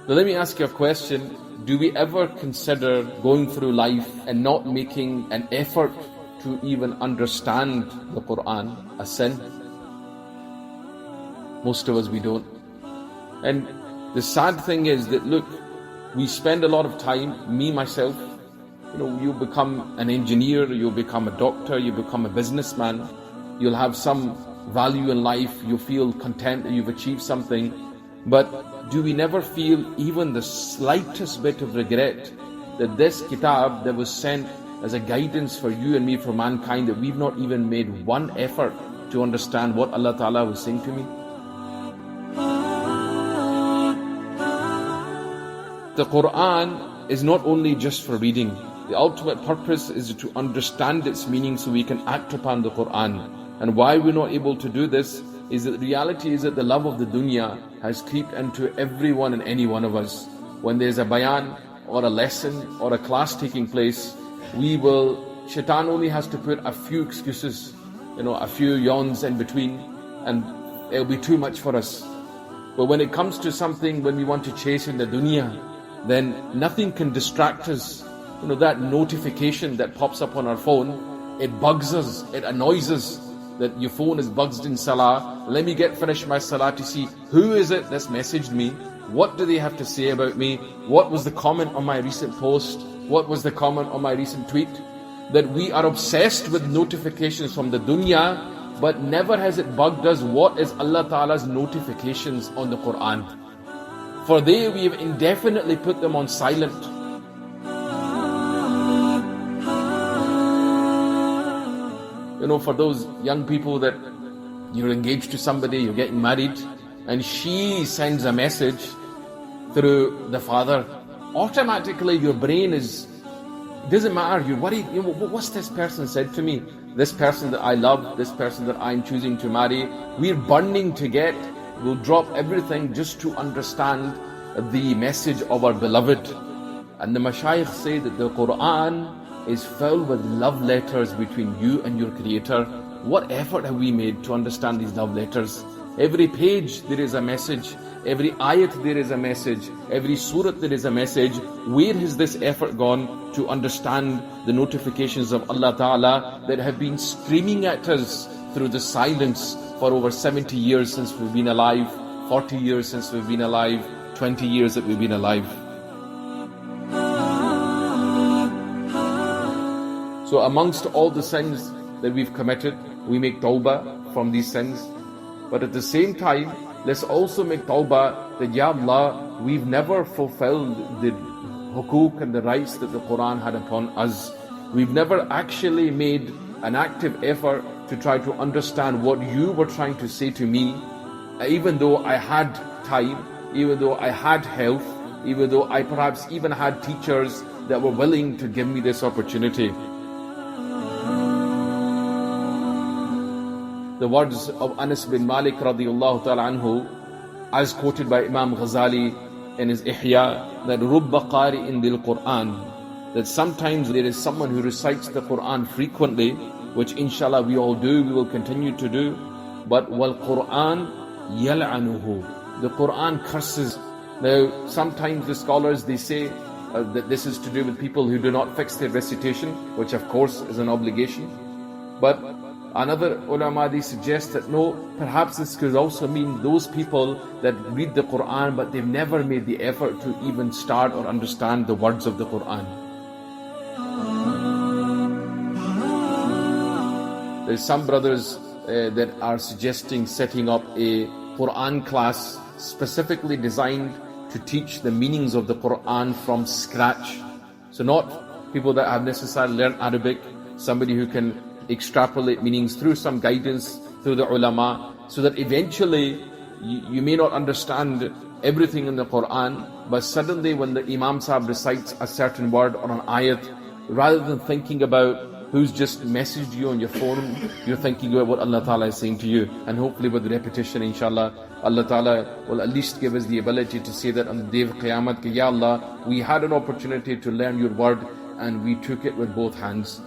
Now let me ask you a question. Do we ever consider going through life and not making an effort to even understand the Quran a sin? Most of us, we don't. And the sad thing is that, look, we spend a lot of time, me, myself, you become an engineer, you become a doctor, you become a businessman, you'll have some value in life, you feel content that you've achieved something, but do we never feel even the slightest bit of regret that this kitab that was sent as a guidance for you and me, for mankind, that we've not even made one effort to understand what Allah Ta'ala was saying to me? The Quran is not only just for reading. The ultimate purpose is to understand its meaning so we can act upon the Quran. And why we're not able to do this is that the reality is that the love of the dunya has creeped into everyone and any one of us. When there's a bayan or a lesson or a class taking place, shaitan only has to put a few excuses, a few yawns in between, and it'll be too much for us. But when it comes to something, when we want to chase in the dunya, then nothing can distract us. That notification that pops up on our phone, it bugs us, it annoys us, that your phone is buzzed in salah. Let me finish my salah to see who is it that's messaged me, what do they have to say about me, what was the comment on my recent post, what was the comment on my recent tweet. That we are obsessed with notifications from the dunya, but never has it bugged us what is Allah Ta'ala's notifications on the Quran. For we have indefinitely put them on silent. For those young people that you're engaged to somebody, you're getting married, and she sends a message through the father, automatically your brain it doesn't matter, you're worried, what's this person said to me? This person that I love, this person that I'm choosing to marry, we're burning to we'll drop everything just to understand the message of our beloved. And the mashayikh say that the Quran is filled with love letters between you and your Creator. What effort have we made to understand these love letters? Every page there is a message, every ayat there is a message, every surah there is a message. Where has this effort gone to understand the notifications of Allah Ta'ala that have been streaming at us through the silence for over 70 years since we've been alive, 40 years since we've been alive, 20 years that we've been alive? So amongst all the sins that we've committed, we make tawbah from these sins. But at the same time, let's also make tawbah that, Ya Allah, we've never fulfilled the hukuk and the rights that the Quran had upon us. We've never actually made an active effort to try to understand what you were trying to say to me, even though I had time, even though I had health, even though I perhaps even had teachers that were willing to give me this opportunity. The words of Anas bin Malik radiyallahu ta'ala anhu, as quoted by Imam Ghazali in his Ihya, that rubba qari'in bil Quran, that sometimes there is someone who recites the Quran frequently, which inshallah we all do, we will continue to do, but wal Quran yal'anuhu, the Quran curses. Now sometimes the scholars, they say that this is to do with people who do not fix their recitation, which of course is an obligation. But another ulama, they suggest that no, perhaps this could also mean those people that read the Quran but they've never made the effort to even start or understand the words of the Quran. There's some brothers that are suggesting setting up a Quran class specifically designed to teach the meanings of the Quran from scratch. So not people that have necessarily learned Arabic, somebody who can extrapolate meanings through some guidance through the ulama, so that eventually you may not understand everything in the Quran, but suddenly when the Imam Sahib recites a certain word or an ayat, rather than thinking about who's just messaged you on your phone, you're thinking about what Allah Ta'ala is saying to you. And hopefully with repetition, inshallah, Allah Ta'ala will at least give us the ability to say that on the day of Qiyamah, Ya Allah, we had an opportunity to learn your word and we took it with both hands.